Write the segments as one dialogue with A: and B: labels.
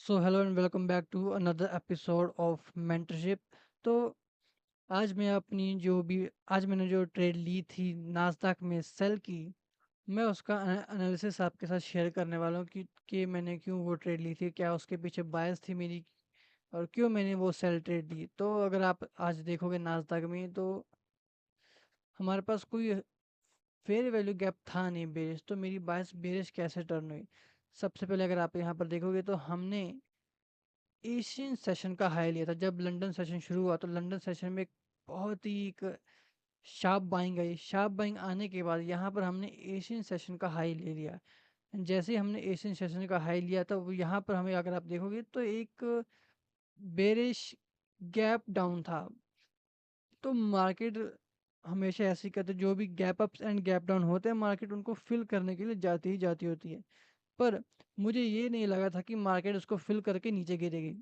A: So hello and welcome back to another episode of mentorship. तो आज मैं अपनी जो भी आज मैंने जो ट्रेड ली थी नास्दाक में सेल की, मैं उसका एनालिसिस आपके साथ शेयर करने वाला हूँ कि मैंने क्यों वो ट्रेड ली थी, क्या उसके पीछे बायस थी मेरी और क्यों मैंने वो सेल ट्रेड ली। तो अगर आप आज देखोगे नास्दाक में तो हमारे पास कोई फेयर वैल्यू गैप था नहीं बेरिश, तो मेरी बायस बेरिश कैसे टर्न हुई। सबसे पहले अगर आप यहाँ पर देखोगे तो हमने एशियन सेशन का हाई लिया था। जब लंदन सेशन शुरू हुआ तो लंदन सेशन में एक बहुत ही एक sharp buying I. Sharp buying आने के बाद यहाँ पर हमने एशियन सेशन का हाई ले लिया। जैसे ही हमने एशियन सेशन का हाई लिया था वो यहाँ पर हमें अगर आप देखोगे तो एक बेरिश गैप डाउन था। तो मार्केट हमेशा ऐसे ही करते, जो भी gap ups and gap down होते हैं मार्केट उनको फिल करने के लिए जाती ही जाती होती है। पर मुझे ये नहीं लगा था कि मार्केट उसको फिल करके नीचे गिरेगी।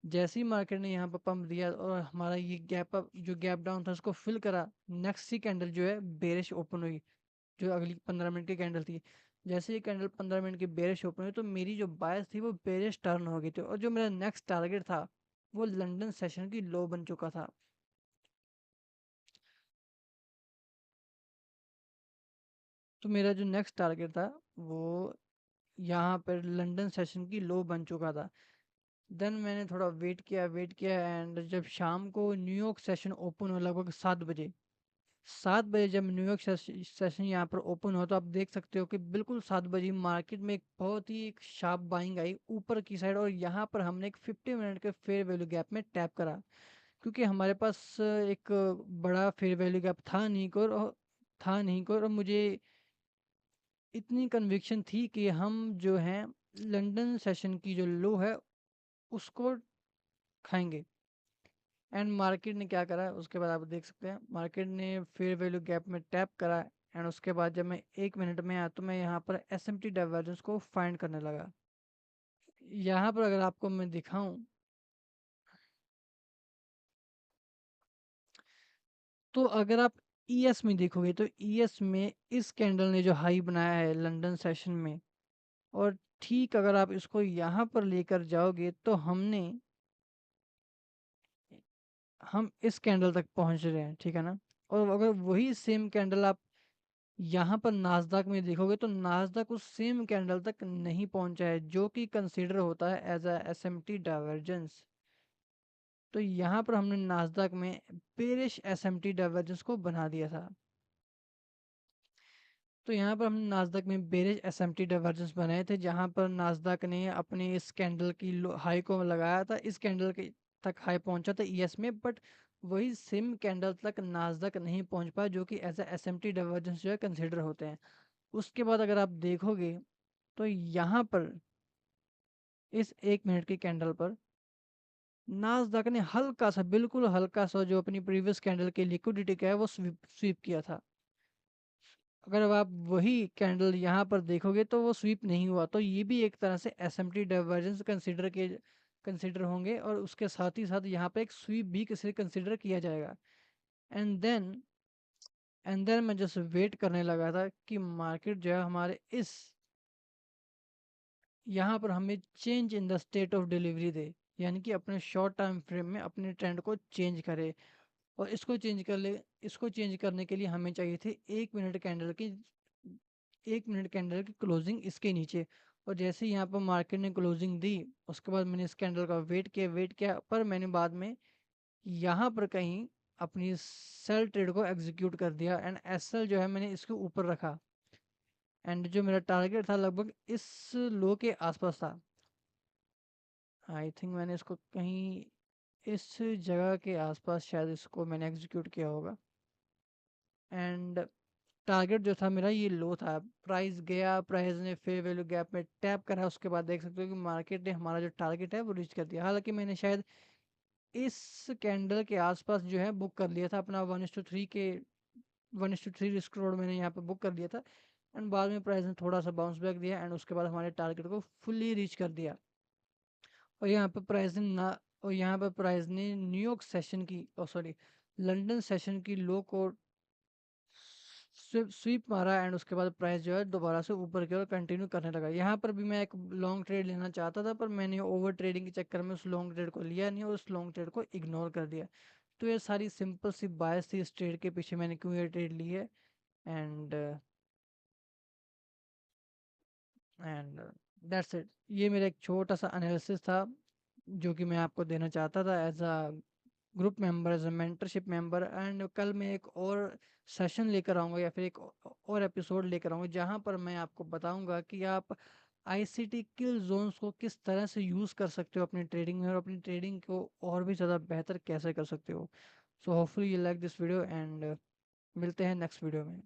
A: जैसे ही मार्केट ने यहाँ पर पंप दिया और हमारा ये गैप अप जो गैप डाउन था उसको फिल करा, नेक्स्ट सी कैंडल जो है बेरिश ओपन हुई, जो अगली 15 मिनट की कैंडल थी। जैसे ये कैंडल 15 मिनट की बेरिश ओपन हुई तो मेरी जो बायस थी वो बेरिश टर्न हो गई थी और जो मेरा नेक्स्ट टारगेट था वो लंदन सेशन की लो बन चुका था। तो मेरा जो नेक्स्ट टारगेट था वो यहाँ पर लंदन सेशन की लो बन चुका था। देन मैंने थोड़ा वेट किया एंड जब शाम को न्यूयॉर्क सेशन ओपन हुआ लगभग 7 बजे, 7 बजे जब न्यूयॉर्क सेशन यहाँ पर ओपन हुआ तो आप देख सकते हो कि बिल्कुल 7 बजे मार्केट में एक बहुत ही एक शार्प बाइंग आई ऊपर की साइड और यहाँ पर हमने एक 50 मिनट के फेयर वैल्यू गैप में टैप करा। क्योंकि हमारे पास एक बड़ा फेयर वैल्यू गैप था नहीं को और मुझे इतनी कन्विक्शन थी कि हम जो हैं लंदन सेशन की जो लो है उसको खाएंगे। एंड मार्केट ने क्या करा उसके बाद आप देख सकते हैं मार्केट ने फेयर वैल्यू गैप में टैप करा। एंड उसके बाद जब मैं 1 मिनट में आया तो मैं यहाँ पर एसएमटी डाइवर्जेंस को फाइंड करने लगा। यहाँ पर अगर आपको मैं दिखाऊं तो अगर आप ईएस में देखोगे तो ईएस में इस कैंडल ने जो हाई बनाया है लंदन सेशन में, और ठीक अगर आप इसको यहाँ पर लेकर जाओगे तो हम इस कैंडल तक पहुंच रहे हैं, ठीक है ना। और अगर वही सेम कैंडल आप यहाँ पर नास्दाक में देखोगे तो नास्दाक उस सेम कैंडल तक नहीं पहुंचा है जो कि कंसीडर होता है एज अ एसएमटी डाइवर्जेंस। तो यहाँ पर हमने नास्दाक में बेरिश एसएमटी डाइवर्जेंस को बना दिया था। तो यहाँ पर हमने नास्दाक में बेरिश एसएमटी डाइवर्जेंस बनाए थे जहाँ पर नास्दाक ने अपने इस कैंडल की हाई को लगाया था, इस कैंडल के तक हाई पहुंचा था ईएस में, बट वही सेम कैंडल तक नास्दाक नहीं पहुंच पाया जो कि एज अ एसएमटी डाइवर्जेंस जो है कंसिडर होते हैं। उसके बाद अगर आप देखोगे तो यहाँ पर इस 1 मिनट की कैंडल पर नास्दाक ने हल्का सा, बिल्कुल हल्का सा जो अपनी प्रीवियस कैंडल की लिक्विडिटी का है वो स्वीप किया था। अगर अब आप वही कैंडल यहाँ पर देखोगे तो वो स्वीप नहीं हुआ, तो ये भी एक तरह से एसएमटी डाइवर्जेंस कंसिडर होंगे और उसके साथ ही साथ यहाँ पे एक स्वीप भी किसी कंसिडर किया जाएगा। एंड देन मैं जस्ट वेट करने लगा था कि मार्केट जो है हमारे इस यहाँ पर हमें change in the state of delivery दे, यानी कि अपने शॉर्ट टाइम फ्रेम में अपने ट्रेंड को चेंज करे। और इसको चेंज करने के लिए हमें चाहिए थी 1 मिनट कैंडल की क्लोजिंग इसके नीचे। और जैसे ही यहाँ पर मार्केट ने क्लोजिंग दी उसके बाद मैंने इस कैंडल का वेट किया पर मैंने बाद में यहाँ पर कहीं अपनी सेल ट्रेड को एग्जीक्यूट कर दिया एंड एसएल जो है मैंने इसके ऊपर रखा। एंड जो मेरा टारगेट था लगभग इस लो के आसपास था। आई थिंक मैंने इसको कहीं इस जगह के आसपास शायद इसको मैंने एग्जीक्यूट किया होगा। एंड टारगेट जो था मेरा ये लो था। प्राइस गया, प्राइस ने फेयर वैल्यू गैप में टैप करा, उसके बाद देख सकते हो कि मार्केट ने हमारा जो टारगेट है वो रीच कर दिया। हालांकि मैंने शायद इस कैंडल के आसपास जो है बुक कर लिया था अपना 1:3 के 1:3 रिस्क रोड मैंने यहाँ पे बुक कर लिया था। एंड बाद में प्राइस ने थोड़ा सा बाउंस बैक दिया एंड उसके बाद हमारे टारगेट को फुल्ली रीच कर दिया। और यहाँ पे प्राइस ने ना और यहाँ पे प्राइस ने न्यूयॉर्क सेशन की, ओ सॉरी, लंदन सेशन की लो को स्वीप मारा एंड उसके बाद प्राइस जो है दोबारा से ऊपर की ओर कंटिन्यू करने लगा। यहाँ पर भी मैं एक लॉन्ग ट्रेड लेना चाहता था, पर मैंने ओवर ट्रेडिंग के चक्कर में उस लॉन्ग ट्रेड को लिया नहीं और उस लॉन्ग ट्रेड को इग्नोर कर दिया। तो ये सारी सिंपल सी बायस थी इस ट्रेड के पीछे, मैंने क्यों ये ट्रेड ली है। And and that's it. ये मेरा एक छोटा सा एनालिसिस था जो कि मैं आपको देना चाहता था as a group member, as a mentorship member. And कल मैं एक और सेशन लेकर आऊँगा या फिर एक और एपिसोड लेकर आऊँगा जहाँ पर मैं आपको बताऊँगा कि आप आईसीटी किल जोन्स को किस तरह से यूज़ कर सकते हो अपनी ट्रेडिंग में और अपनी ट्रेडिंग को और भी ज़्यादा बेहतर कैसे कर सकते हो। So hopefully you like this video and मिलते हैं नेक्स्ट वीडियो में।